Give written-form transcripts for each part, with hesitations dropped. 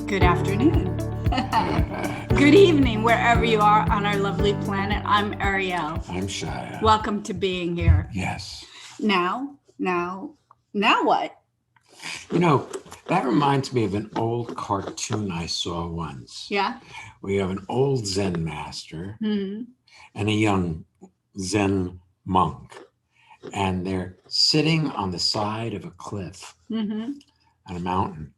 Good afternoon. Good evening, wherever you are on our lovely planet. I'm Ariel. I'm Shia. Welcome to being here. Yes. Now what? You know, that reminds me of an old cartoon I saw once. Yeah? We have an old Zen master Mm-hmm. and a young Zen monk, and they're sitting on the side of a cliff Mm-hmm. on a mountain.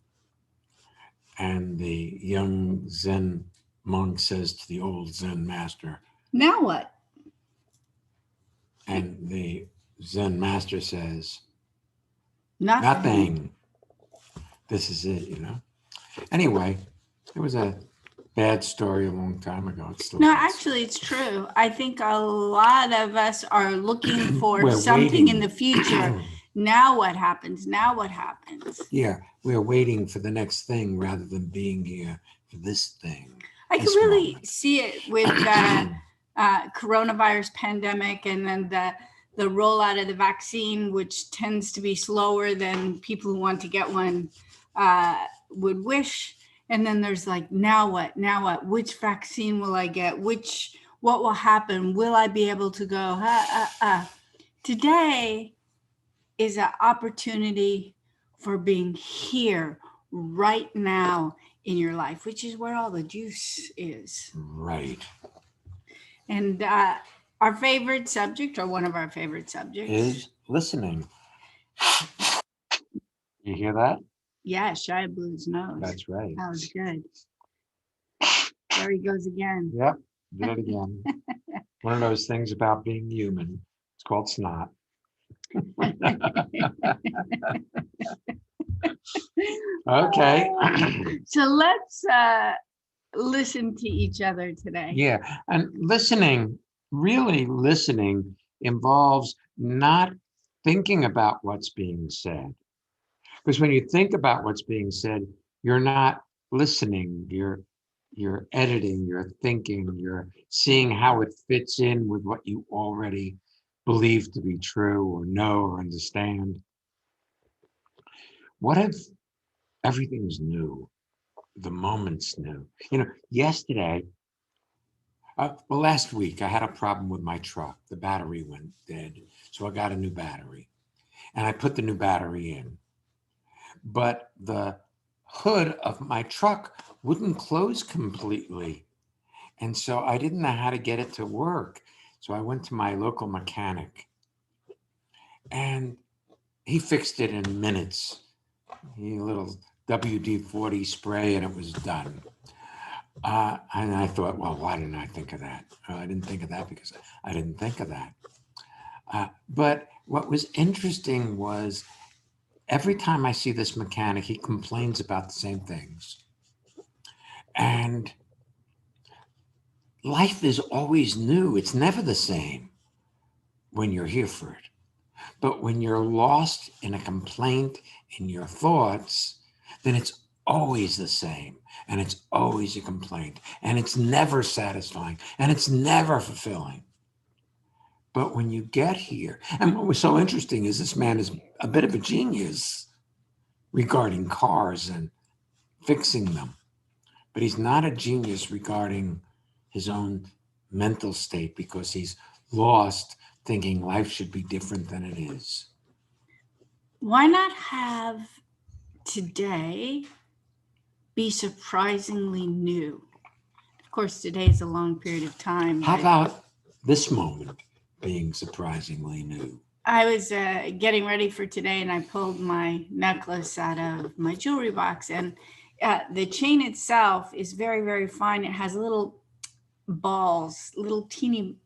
And the young Zen monk says to the old Zen master, Now what? and the Zen master says, Nothing. nothing. This is it, you know. Anyway, it was a bad story a long time ago. It still No, is. actually, it's true. I think a lot of us are looking for We're something waiting. in the future. Now what happens? Now what happens? Yeah, we're waiting for the next thing rather than being here for this thing. I can this really moment. see it with the coronavirus pandemic and then the rollout of the vaccine, which tends to be slower than people who want to get one would wish. And then there's like, now what? Now what? Which vaccine will I get? What will happen? Will I be able to go? Today is an opportunity for being here right now in your life, which is where all the juice is. Right. And our favorite subject, or one of our favorite subjects, Is listening. You hear that? yeah, Shia blew his nose. That's right. That was good. There he goes again. Yep, did it again. One of those things about being human. It's called snot. Okay. So let's listen to each other today. Yeah, and listening, really listening, involves not thinking about what's being said. Because when you think about what's being said, you're not listening, you're editing, you're thinking, you're seeing how it fits in with what you already believe to be true or know or understand. What if everything's new? The moment's new. You know, yesterday, last week, I had a problem with my truck. The battery went dead. So I got a new battery and I put the new battery in. But the hood of my truck wouldn't close completely. And so I didn't know how to get it to work. So I went to my local mechanic and he fixed it in minutes. He a little WD-40 spray and it was done. And I thought, well, why didn't I think of that? I didn't think of that because I didn't think of that. But what was interesting was every time I see this mechanic, he complains about the same things. And life is always new. It's never the same when you're here for it. But when you're lost in a complaint in your thoughts, then it's always the same. And it's always a complaint. And it's never satisfying. And it's never fulfilling. But when you get here, and what was so interesting is this man is a bit of a genius regarding cars and fixing them. But he's not a genius regarding his own mental state because he's lost thinking life should be different than it is. Why not have today be surprisingly new? Of course, today is a long period of time. How about this moment being surprisingly new? I was getting ready for today and I pulled my necklace out of my jewelry box, and the chain itself is very, very fine. It has little balls, little teeny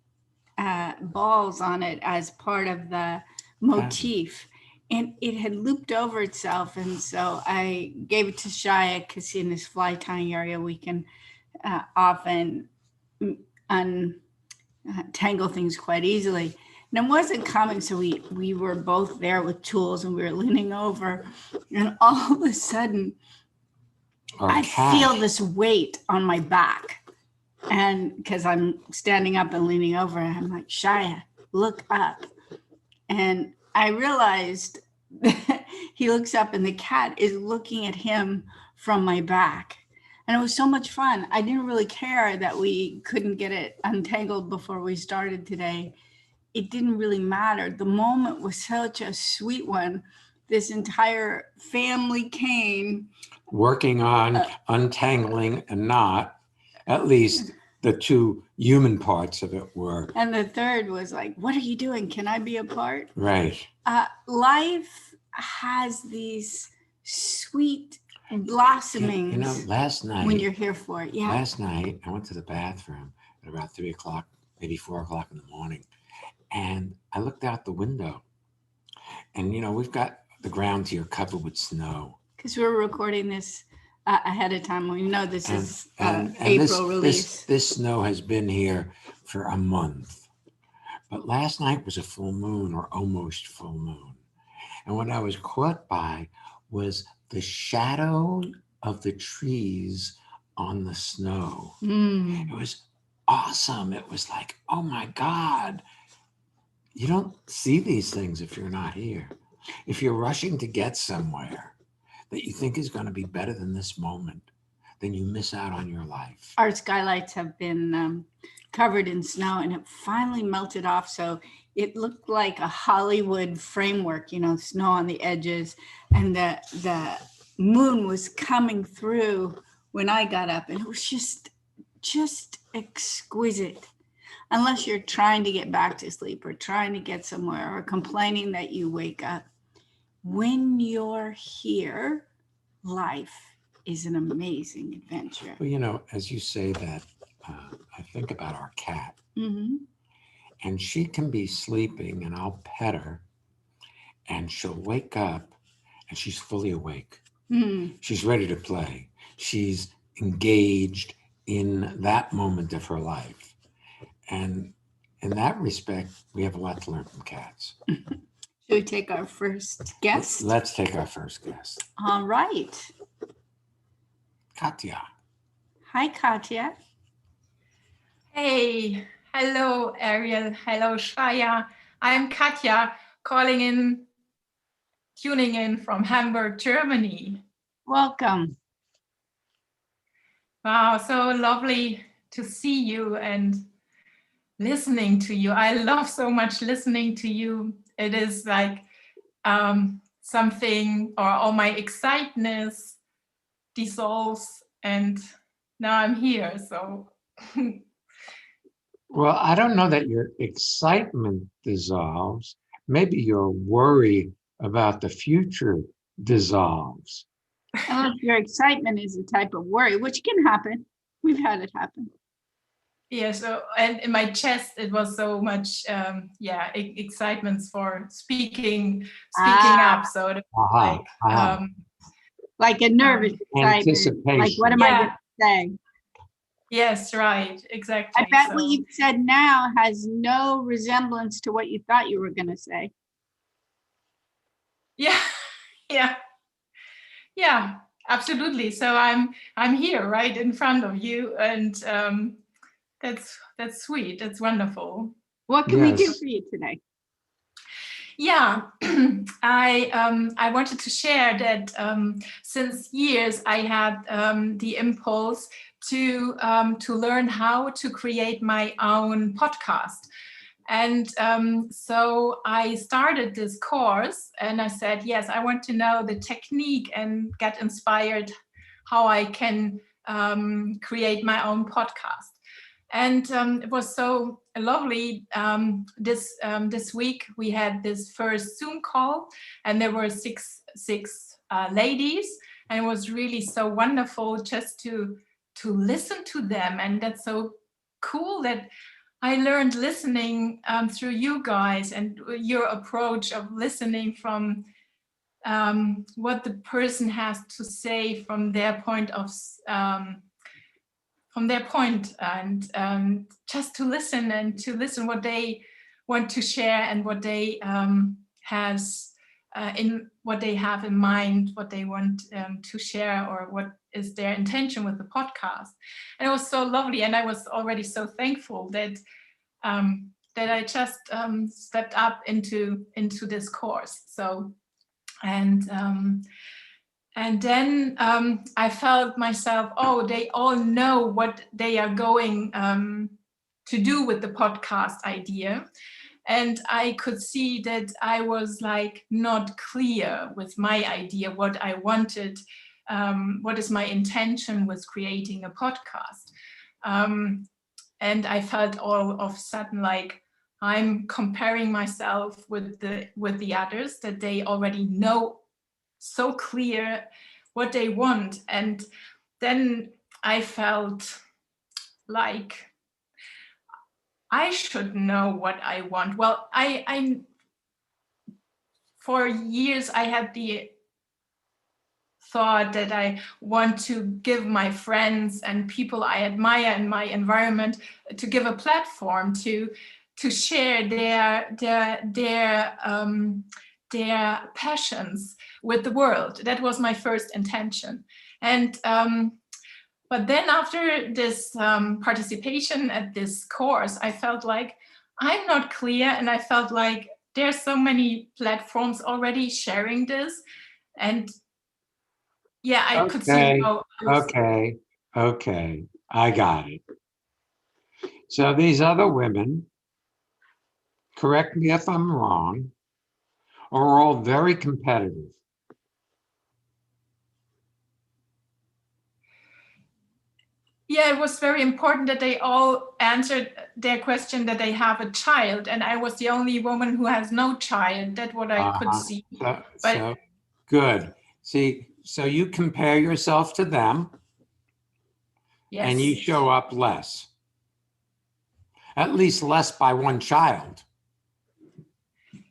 balls on it as part of the motif. And it had looped over itself. And so I gave it to Shia because in this fly tying area, we can often untangle things quite easily. And it wasn't coming, so we were both there with tools and we were leaning over. And all of a sudden, I feel this weight on my back. And because I'm standing up and leaning over, and I'm like, Shia, look up. And I realized that he looks up and the cat is looking at him from my back. And it was so much fun. I didn't really care that we couldn't get it untangled before we started today. It didn't really matter. The moment was such a sweet one. This entire family came. Working on untangling a knot, at least the two human parts of it were. And the third was like, what are you doing? Can I be a part? Right. Life has these sweet blossomings. You know, last night, when you're here for it. Yeah. Last night, I went to the bathroom at about 3 o'clock, maybe 4 o'clock in the morning. And I looked out the window. And, you know, we've got the ground here covered with snow. Because we're recording this ahead of time. We know this is and April release. This snow has been here for a month. But last night was a full moon, or almost full moon. And what I was caught by was the shadow of the trees on the snow. It was awesome. It was like, oh my God. You don't see these things if you're not here. If you're rushing to get somewhere that you think is going to be better than this moment, then you miss out on your life. Our skylights have been covered in snow, and it finally melted off. So it looked like a Hollywood framework, you know, snow on the edges, and the moon was coming through when I got up, and it was just exquisite. Unless you're trying to get back to sleep or trying to get somewhere or complaining that you wake up. When you're here, life is an amazing adventure. Well, you know, as you say that, I think about our cat. Mm-hmm. And she can be sleeping and I'll pet her and she'll wake up and she's fully awake. Mm. She's ready to play. She's engaged in that moment of her life. And in that respect, we have a lot to learn from cats. Should we take our first guest? Let's take our first guest. All right. Katya. Hi, Katya. Hey, hello, Ariel. Hello, Shreya. I'm Katya, tuning in from Hamburg, Germany. Welcome. Wow, so lovely to see you and listening to you. I love so much listening to you. It is like something, or all my excitement dissolves, and now I'm here. So, well, I don't know that your excitement dissolves. Maybe your worry about the future dissolves. Your excitement is a type of worry, which can happen. We've had it happen. Yeah, so, and in my chest, it was so much, excitement for speaking up. So, like a nervous excitement. Like, what am I going to say? Yes, right, exactly. I bet what you've said now has no resemblance to what you thought you were going to say. Yeah, absolutely. So I'm here, right in front of you, and that's sweet. That's wonderful. What can we do for you today? Yeah, I wanted to share that since years I had the impulse to learn how to create my own podcast. And so I started this course, and I said, yes, I want to know the technique and get inspired how I can create my own podcast. And it was so lovely. This week we had this first Zoom call, and there were six ladies, and it was really so wonderful just to listen to them. And that's so cool that I learned listening through you guys and your approach of listening from what the person has to say from their point, and just to listen what they want to share and what they what they have in mind, what they want to share, or what is their intention with the podcast. And it was so lovely, and I was already so thankful that I just stepped up into this course. So, and And then I felt myself, oh, they all know what they are going to do with the podcast idea. And I could see that I was like not clear with my idea, what I wanted, what is my intention with creating a podcast. And I felt all of a sudden like I'm comparing myself with the others, that they already know so clear what they want. And then I felt like I should know what I want. Well, I for years I had the thought that I want to give my friends and people I admire in my environment to give a platform to share their passions with the world. That was my first intention. And but then after this participation at this course, I felt like I'm not clear, and I felt like there's so many platforms already sharing this. And yeah, I could see Okay, how. okay. I got it. So these other women, correct me if I'm wrong, are all very competitive. Yeah, it was very important that they all answered their question that they have a child, and I was the only woman who has no child. That's what I could Uh-huh. see. So, But so good. See, so you compare yourself to them and you yes, show up less, at least less by one child.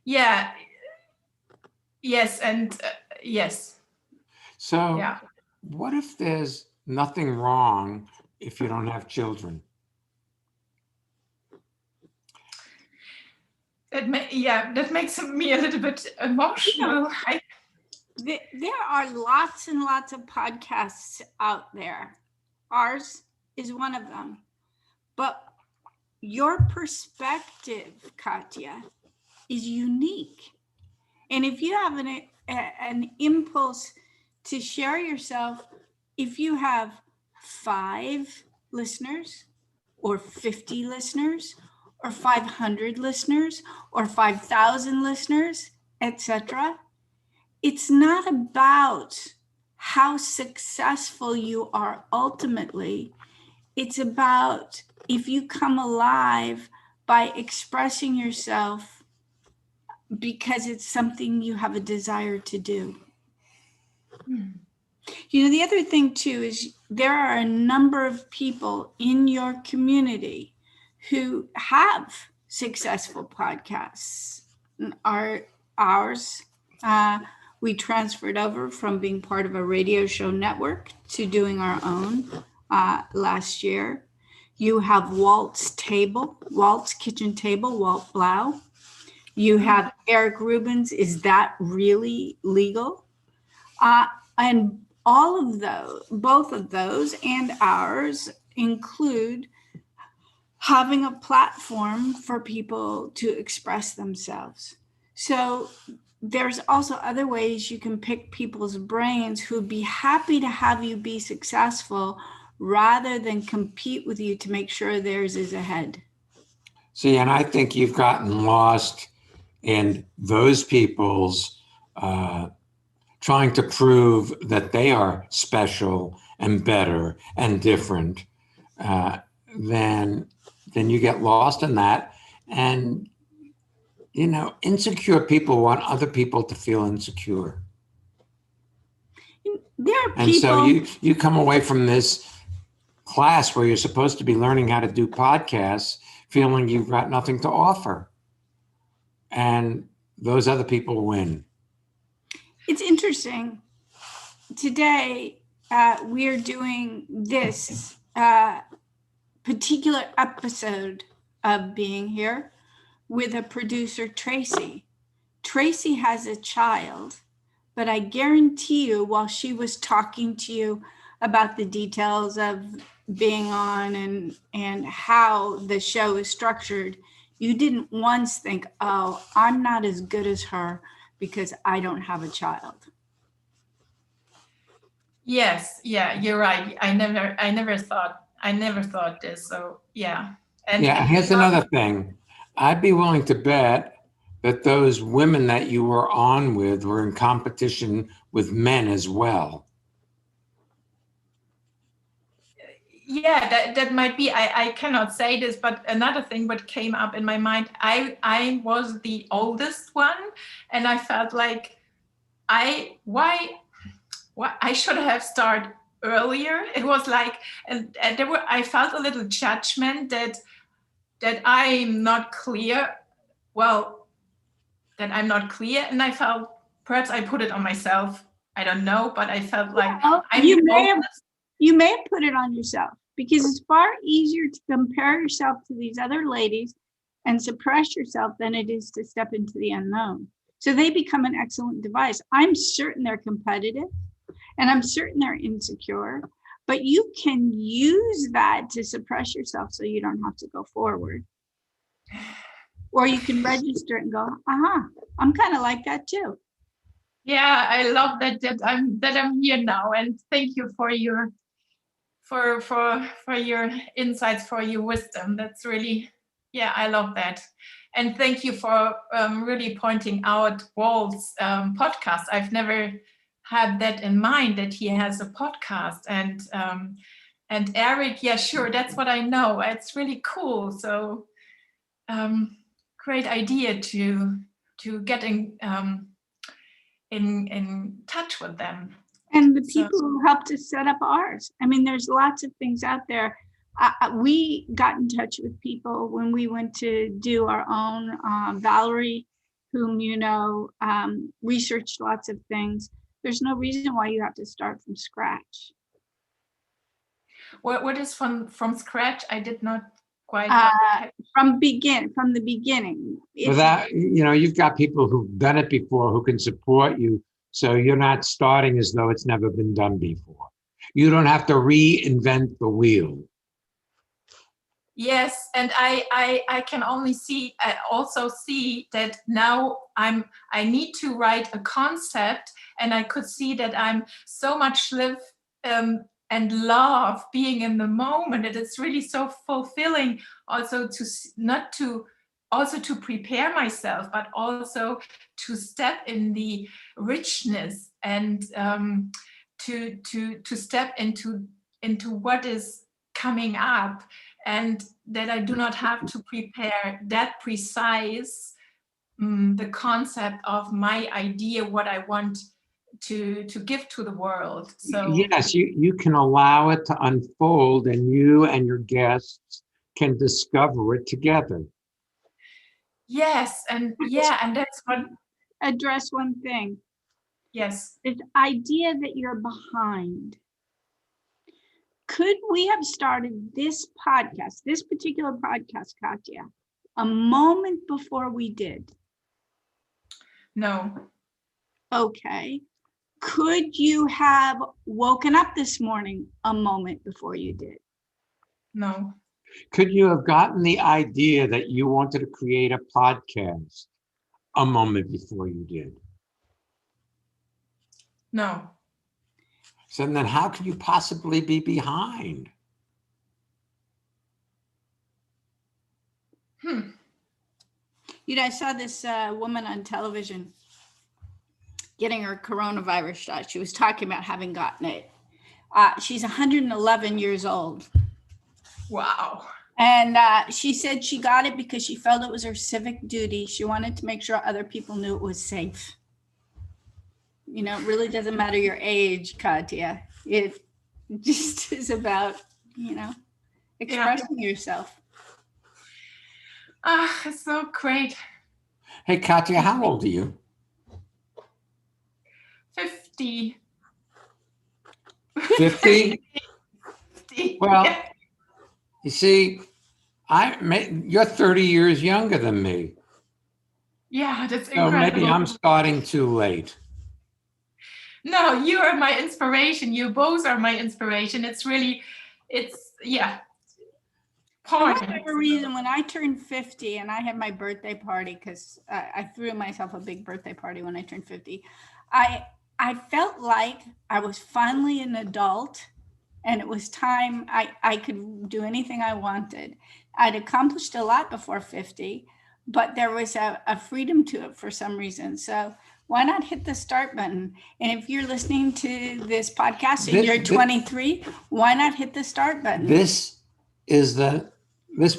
yeah, yes, and yes, So, yeah. what if there's nothing wrong if you don't have children? That makes me a little bit emotional. There are lots and lots of podcasts out there. Ours is one of them. But your perspective, Katya, is unique. And if you have an impulse to share yourself, if you have 5 listeners or 50 listeners or 500 listeners or 5,000 listeners, etc., it's not about how successful you are ultimately. It's about if you come alive by expressing yourself because it's something you have a desire to do. You know, the other thing too is there are a number of people in your community who have successful podcasts. Ours, we transferred over from being part of a radio show network to doing our own last year. You have Walt's Kitchen Table, Walt Blau. You have Eric Rubin's Is That Really Legal? And all of those, both of those and ours include having a platform for people to express themselves. So there's also other ways you can pick people's brains who'd be happy to have you be successful rather than compete with you to make sure theirs is ahead. See, and I think you've gotten lost in those people's trying to prove that they are special and better and different, then you get lost in that. And, you know, insecure people want other people to feel insecure. There are people. And so you come away from this class where you're supposed to be learning how to do podcasts, feeling you've got nothing to offer. And those other people win. It's interesting. Today, we're doing this particular episode of Being Here with a producer, Tracy. Tracy has a child, but I guarantee you, while she was talking to you about the details of being on and how the show is structured, you didn't once think, oh, I'm not as good as her because I don't have a child. Yes, yeah, you're right. I never thought this. So yeah. Yeah, here's another thing. I'd be willing to bet that those women that you were on with were in competition with men as well. Yeah, that might be. I cannot say this, but another thing what came up in my mind, I was the oldest one, and I felt like why I should have started earlier. It was like, and I felt a little judgment that I'm not clear. Well, that I'm not clear, and I felt perhaps I put it on myself. I don't know, but I felt like Well, I'm the oldest. you may have put it on yourself because it's far easier to compare yourself to these other ladies and suppress yourself than it is to step into the unknown. So they become an excellent device. I'm certain they're competitive and I'm certain they're insecure, but you can use that to suppress yourself so you don't have to go forward. Or you can register it and go, I'm kind of like that too. Yeah, I love that I'm here now, and thank you for your for your insights, for your wisdom. That's really, yeah, I love that. And thank you for really pointing out Walt's podcast. I've never had that in mind, that he has a podcast. And Eric, yeah, sure, that's what I know. It's really cool. So great idea to get in touch with them. And the So- people who helped us set up ours. I mean, there's lots of things out there. We got in touch with people when we went to do our own. Valerie, whom you know, researched lots of things. There's no reason why you have to start from scratch. What is from scratch? I did not quite. From the beginning. Without, you've got people who've done it before who can support you. So you're not starting as though it's never been done before. You don't have to reinvent the wheel. Yes, and I can only also see that now I need to write a concept, and I could see that I'm so much live and love being in the moment. It is really so fulfilling also to prepare myself, but also to step in the richness and to step into what is coming up, and that I do not have to prepare that precise the concept of my idea, what I want to give to the world. So yes, you can allow it to unfold, and you and your guests can discover it together. Yes, and that's what. Address one thing. Yes. This idea that you're behind. Could we have started this particular podcast, Katja, a moment before we did? No. Okay. Could you have woken up this morning a moment before you did? No. Could you have gotten the idea that you wanted to create a podcast a moment before you did? No. So then how can you possibly be behind? I saw this woman on television getting her coronavirus shot. She was talking about having gotten it. She's 111 years old. Wow. And she said she got it because she felt it was her civic duty. She wanted to make sure other people knew it was safe. It really doesn't matter your age, Katja. It just is about, expressing yourself. It's so great. Hey, Katja, how old are you? 50. 50? 50. Well, Yeah. you see, you're 30 years younger than me. Yeah, that's So incredible. maybe I'm starting too late. No, you are my inspiration. You both are my inspiration. It's For whatever reason, when I turned 50 and I had my birthday party, because I threw myself a big birthday party when I turned 50, I I felt like I was finally an adult and it was time I could do anything I wanted. I'd accomplished a lot before 50, but there was a freedom to it for some reason. So why not hit the start button? And if you're listening to this podcast and you're 23, why not hit the start button? This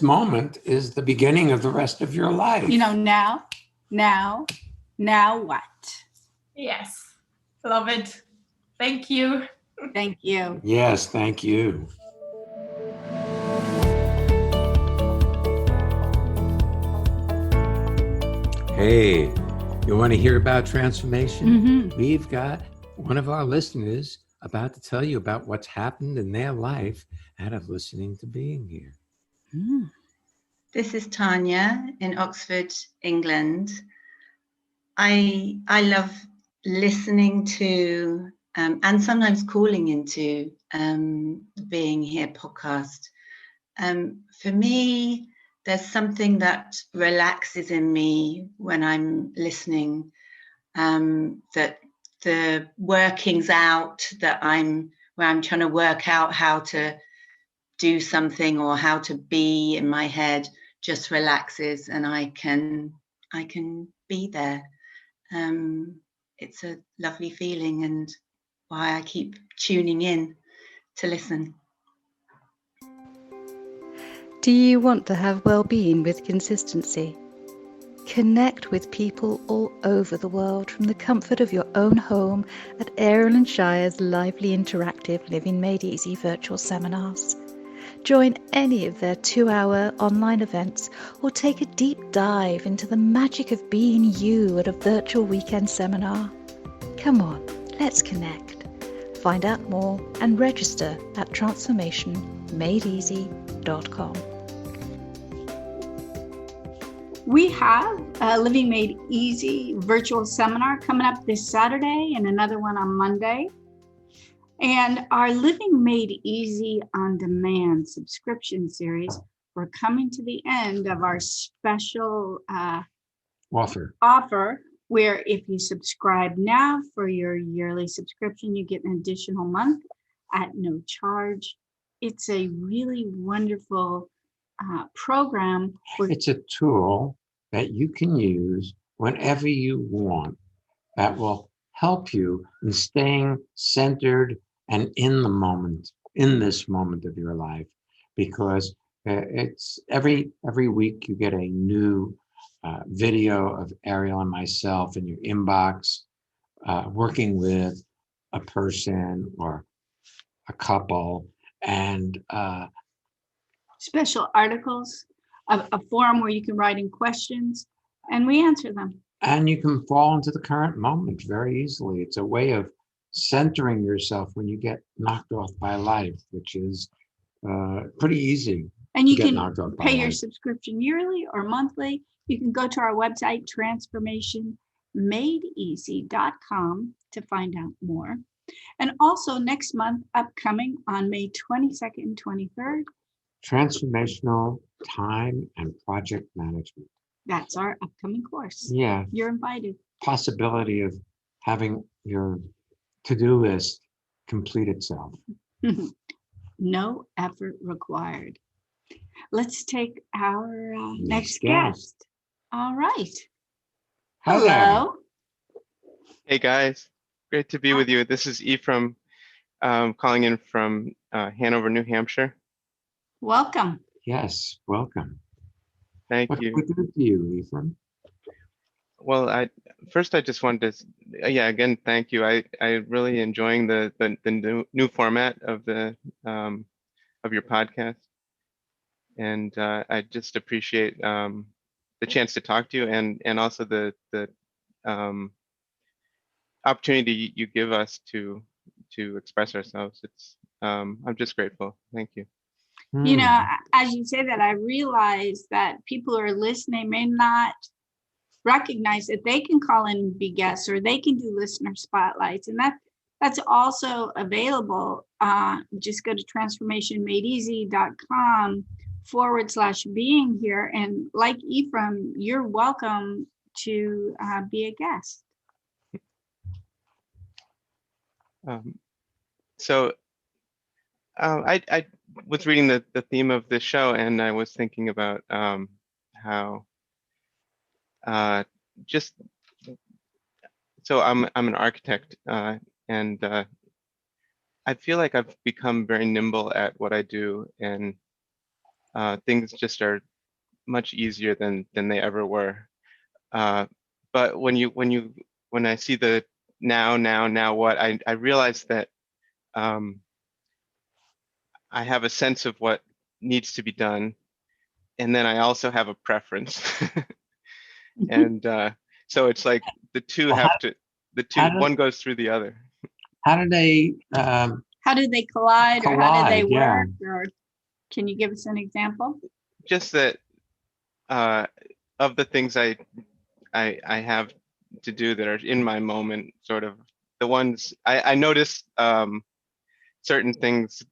moment is the beginning of the rest of your life. Now what? Yes, love it. Thank you. Thank you. Yes, thank you. Hey, you want to hear about transformation? Mm-hmm. We've got one of our listeners about to tell you about what's happened in their life out of listening to being here. Mm. This is Tanya in Oxford, England. I love listening to and sometimes calling into the Being Here podcast. For me, there's something that relaxes in me when I'm listening, that the workings out where I'm trying to work out how to do something or how to be in my head just relaxes, and I can be there. It's a lovely feeling, and why I keep tuning in to listen. Do you want to have well-being with consistency? Connect with people all over the world from the comfort of your own home at Ariel and Shire's lively interactive Living Made Easy virtual seminars. Join any of their 2-hour online events or take a deep dive into the magic of being you at a virtual weekend seminar. Come on, let's connect. Find out more and register at transformationmadeeasy.com. We have a Living Made Easy virtual seminar coming up this Saturday and another one on Monday. And our Living Made Easy on Demand subscription series, we're coming to the end of our special offer, where if you subscribe now for your yearly subscription, you get an additional month at no charge. It's a really wonderful program. It's a tool that you can use whenever you want that will help you in staying centered and in the moment, in this moment of your life, because it's every week you get a new video of Ariel and myself in your inbox, working with a person or a couple, and special articles, a forum where you can write in questions, and we answer them. And you can fall into the current moment very easily. It's a way of centering yourself when you get knocked off by life, which is pretty easy. And you can pay your subscription yearly or monthly. You can go to our website, transformationmadeeasy.com, to find out more. And also next month, upcoming on May 22nd and 23rd, Transformational Time and Project Management. That's our upcoming course. Yeah. You're invited. Possibility of having your to-do list complete itself. No effort required. Let's take our next guest. guest. All right. Hello. Hey guys, great to be with you. This is Ephraim calling in from Hanover, New Hampshire. Welcome. Yes, welcome. Thank What you. can we do for you, Ephraim? Well, I just wanted to, again, thank you. I really enjoying the new format of the of your podcast, and I just appreciate the chance to talk to you, and also the opportunity you give us to express ourselves. It's I'm just grateful. Thank you. You know, as you say that, I realize that people who are listening may not recognize that they can call in and be guests, or they can do listener spotlights, and that's also available. Just go to transformationmadeeasy.com/being here, and like Ephraim, you're welcome to be a guest. Um, so I was reading the theme of this show, and I was thinking about how just so I'm an architect, and I feel like I've become very nimble at what I do, and things just are much easier than they ever were. But when I see the now what, I realize that I have a sense of what needs to be done, and then I also have a preference. And so it's like the two Well, have to, how do- one goes through the other. How do they How do they collide, or how do they collide? Yeah. work? Or can you give us an example? Just that of the things I have to do that are in my moment, sort of the ones I notice certain things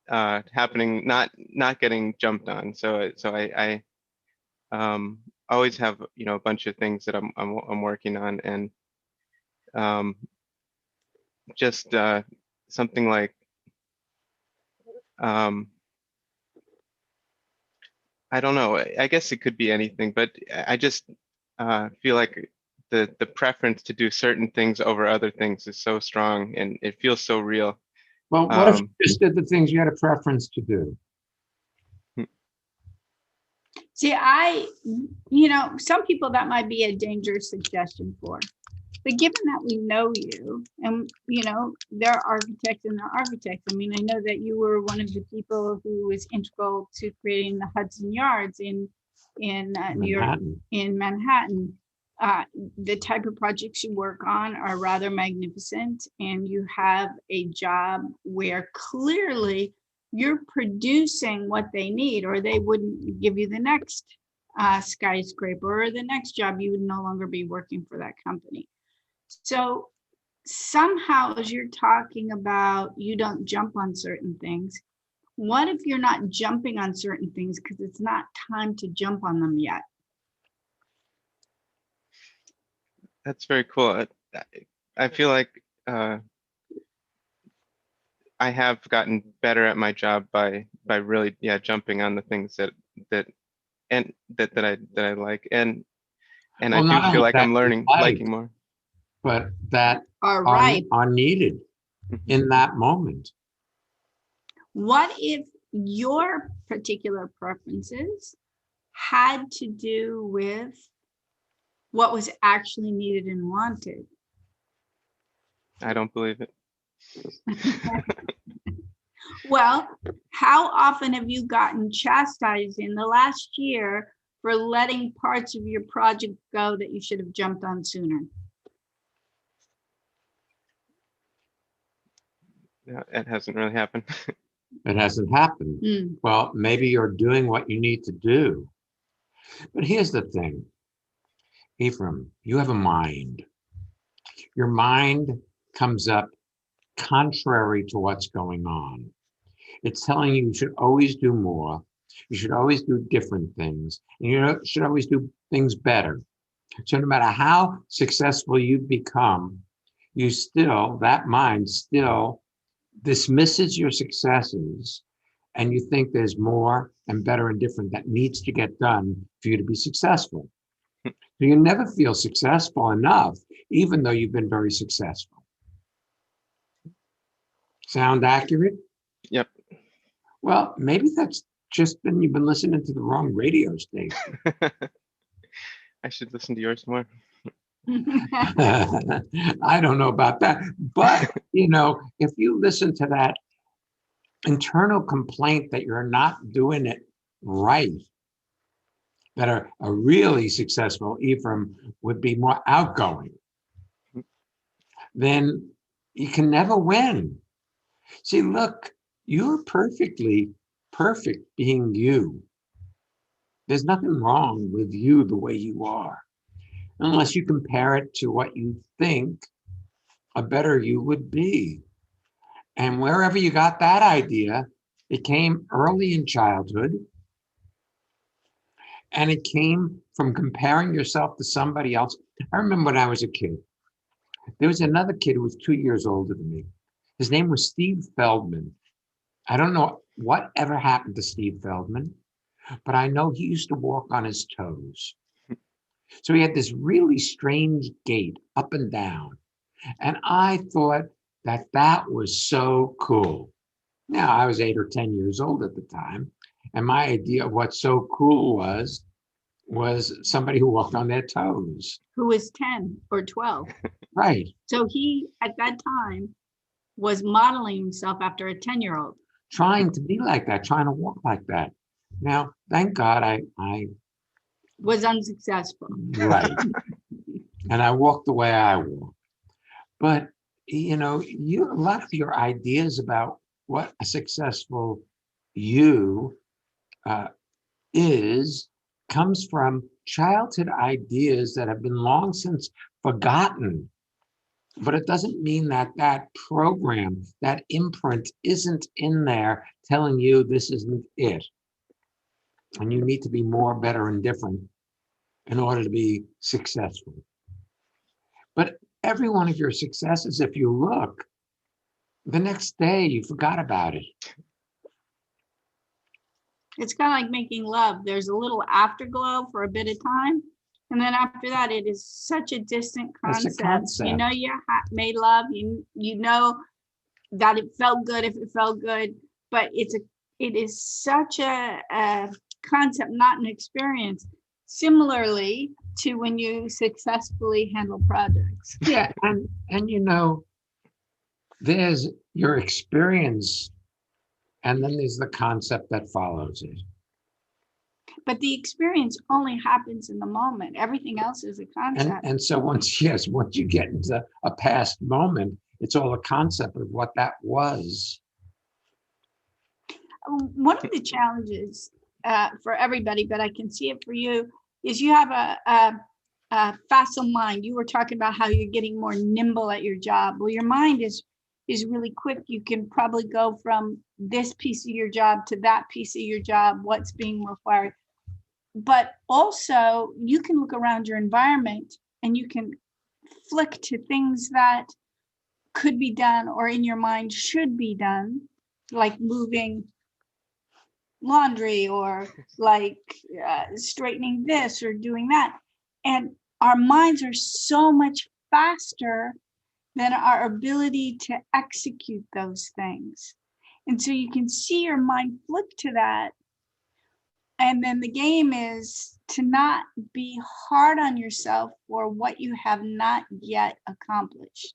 happening, not getting jumped on. So I always have, you know, a bunch of things that I'm working on, and just something like I don't know. I guess it could be anything, but I just feel like the preference to do certain things over other things is so strong, and it feels so real. Well, what if you just did the things you had a preference to do? See, some people that might be a dangerous suggestion for. But given that we know you, and there are architects and there are architects. I mean, I know that you were one of the people who was integral to creating the Hudson Yards in New York, in Manhattan. The type of projects you work on are rather magnificent, and you have a job where clearly you're producing what they need, or they wouldn't give you the next skyscraper, or the next job. You would no longer be working for that company. So somehow, as you're talking about you don't jump on certain things, what if you're not jumping on certain things because it's not time to jump on them yet? That's very cool. I feel like I have gotten better at my job by really jumping on the things that I like, and I do feel like I'm liking more. But that All right. are needed in that moment. What if your particular preferences had to do with what was actually needed and wanted? I don't believe it. Well, how often have you gotten chastised in the last year for letting parts of your project go that you should have jumped on sooner? Yeah, it hasn't really happened. It hasn't happened. Well, maybe you're doing what you need to do. But here's the thing, Ephraim, you have a mind. Your mind comes up contrary to what's going on. It's telling you should always do more. You should always do different things. And you should always do things better. So no matter how successful you become, that mind still dismisses your successes, and you think there's more and better and different that needs to get done for you to be successful. So you never feel successful enough, even though you've been very successful. Sound accurate? Yep. Well, maybe that's just been you've been listening to the wrong radio station. I should listen to yours more. I don't know about that, but if you listen to that internal complaint that you're not doing it right, that are really successful Ephraim would be more outgoing, then you can never win. See, look, you're perfectly perfect being you. There's nothing wrong with you the way you are, unless you compare it to what you think a better you would be. And wherever you got that idea, it came early in childhood, and it came from comparing yourself to somebody else. I remember when I was a kid, There was another kid who was 2 years older than me. His name was Steve Feldman. I don't know what ever happened to Steve Feldman, but I know he used to walk on his toes. So he had this really strange gait up and down. And I thought that that was so cool. Now, I was 8 or 10 years old at the time. And my idea of what so cool was somebody who walked on their toes. Who was 10 or 12. Right. So he, at that time, was modeling himself after a 10-year-old. Trying to be like that, trying to walk like that. Now, thank God I Was unsuccessful. right. And I walk the way I walk. But you know, a lot of your ideas about what a successful you is comes from childhood ideas that have been long since forgotten. But it doesn't mean that that program, that imprint isn't in there telling you this isn't it. And you need to be more, better, and different in order to be successful. But every one of your successes, if you look, the next day you forgot about it. It's kind of like making love. There's a little afterglow for a bit of time. And then after that, it is such a distant It's a concept. concept. You know, you made love. You know that it felt good if it felt good. But it is such a concept, not an experience. Similarly to when you successfully handle projects. Yeah, and you know, there's your experience, and then there's the concept that follows it. But the experience only happens in the moment. Everything else is a concept. And so once you get into a past moment, it's all a concept of what that was. One of the challenges for everybody, but I can see it for you, is you have a facile mind. You were talking about how you're getting more nimble at your job. Well, your mind is really quick. You can probably go from this piece of your job to that piece of your job, what's being required. But also you can look around your environment and you can flick to things that could be done or in your mind should be done, like moving laundry or like straightening this or doing that. And our minds are so much faster than our ability to execute those things. And so you can see your mind flip to that. And then the game is to not be hard on yourself for what you have not yet accomplished.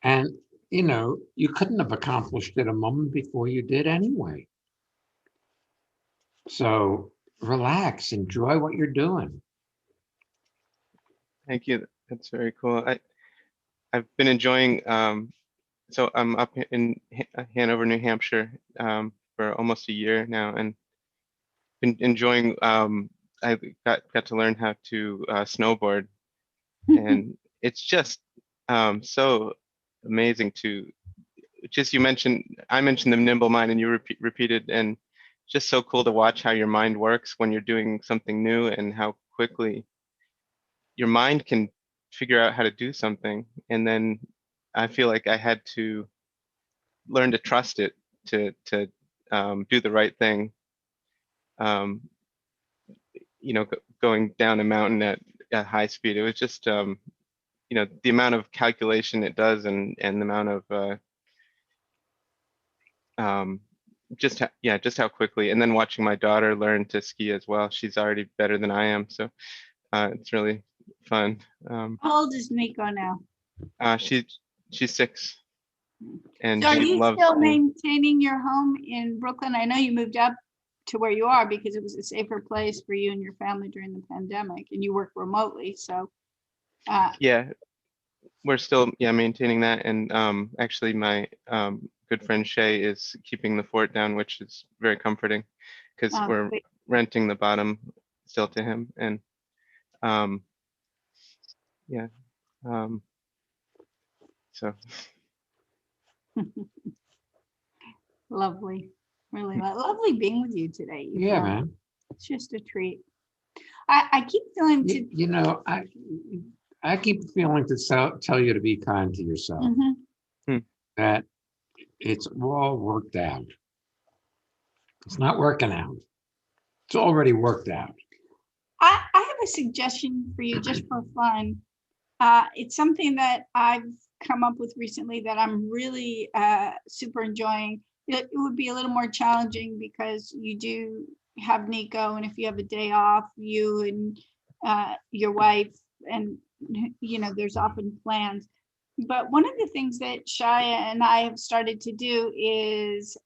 And you know, you couldn't have accomplished it a moment before you did anyway. So relax, enjoy what you're doing. Thank you. That's very cool. I've been enjoying. So I'm up in Hanover, New Hampshire, for almost a year now, and been enjoying. I got to learn how to snowboard, and it's just so amazing to just I mentioned the nimble mind, and you repeated, and just so cool to watch how your mind works when you're doing something new and how quickly your mind can figure out how to do something. And then I feel like I had to learn to trust it to do the right thing. You know, going down a mountain at high speed, it was just you know, the amount of calculation it does, and the amount of just how quickly. And then watching my daughter learn to ski as well. She's already better than I am, so it's really fun. How old is Nico now? She's 6, and So are she you loves still skiing. maintaining your home in Brooklyn? I know you moved up to where you are because it was a safer place for you and your family during the pandemic, and you work remotely. So Yeah, we're still maintaining that. And actually my good friend Shay is keeping the fort down, which is very comforting, because we're great. renting the bottom still to him. And yeah, so Lovely, really lovely being with you today. Yeah, man. It's just a treat. I keep feeling to. You know, I keep feeling to tell you to be kind to yourself, Mhm. that it's all worked out. It's not working out. It's already worked out. I have a suggestion for you just for fun. It's something that I've come up with recently that I'm really super enjoying. It would be a little more challenging because you do have Nico, and if you have a day off, you and your wife, and there's often plans. But one of the things that Shia and I have started to do is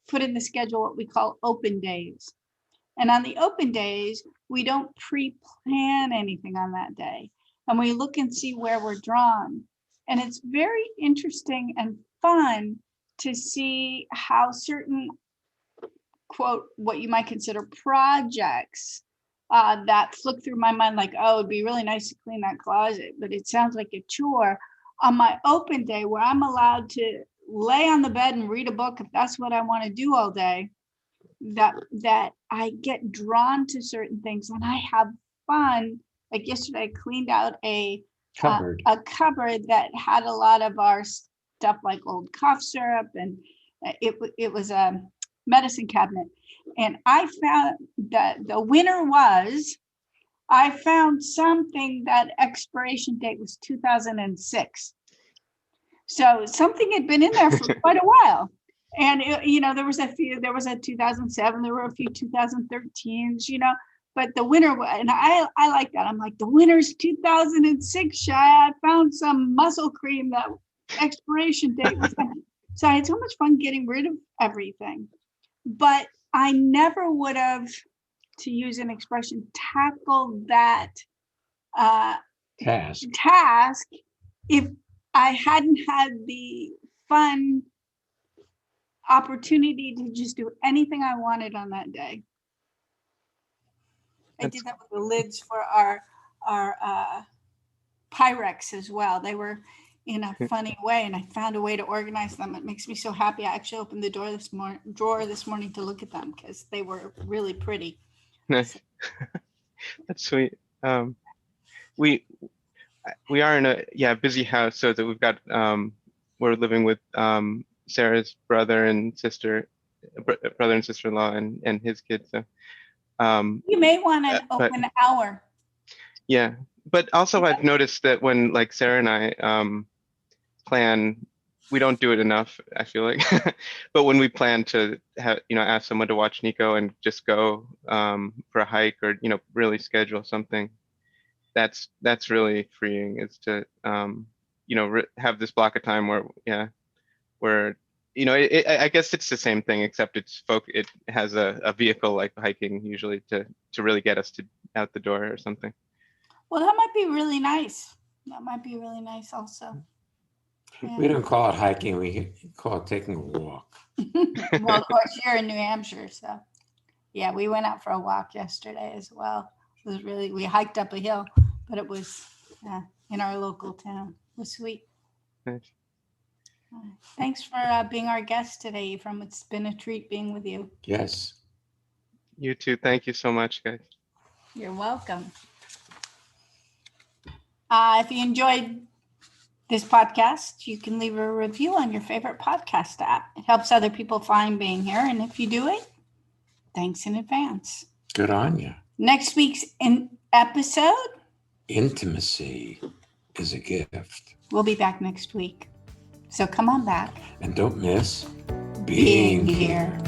put in the schedule what we call open days. And on the open days, we don't pre-plan anything on that day. And we look and see where we're drawn. And it's very interesting and fun to see how certain, quote, what you might consider projects that flick through my mind, like, oh, it'd be really nice to clean that closet, but it sounds like a chore. On my open day, where I'm allowed to lay on the bed and read a book, if that's what I want to do all day, that I get drawn to certain things and I have fun. Like yesterday, I cleaned out a cupboard that had a lot of our stuff, like old cough syrup, and it was a medicine cabinet. And I found that the winner was, I found something that expiration date was 2006. So something had been in there for quite a while. And there was a 2007, there were a few 2013s, but the winner, and I like that. I'm like, the winner's 2006, Shia. I found some muscle cream that expiration date was. So I had so much fun getting rid of everything. But I never would have, to use an expression, tackled that task if I hadn't had the fun opportunity to just do anything I wanted on that day. I did that with the lids for our Pyrex as well. They were in a funny way, and I found a way to organize them. It makes me so happy. I actually opened the drawer this morning to look at them because they were really pretty. Nice. That's sweet. We are in a busy house, so that we've got we're living with Sarah's brother and sister-in-law and his kids. So you may want an open hour. Yeah, but also I've noticed that when like Sarah and I plan, we don't do it enough, I feel like. But when we plan to have, ask someone to watch Nico and just go for a hike, or really schedule something, that's really freeing. Is to have this block of time where I guess it's the same thing, except it has a vehicle like hiking usually to really get us out the door or something. Well, that might be really nice. That might be really nice also. Yeah. We don't call it hiking, we call it taking a walk. Well, of course, you're in New Hampshire, so yeah, we went out for a walk yesterday as well. It was we hiked up a hill, but it was in our local town. It was sweet. Nice. Thanks for being our guest today, Ephraim. It's been a treat being with you. Yes. You too. Thank you so much, guys. You're welcome. If you enjoyed this podcast, you can leave a review on your favorite podcast app. It helps other people find being here. And if you do it, thanks in advance. Good on you. Next week's episode, intimacy is a gift. We'll be back next week. So come on back. And don't miss being here.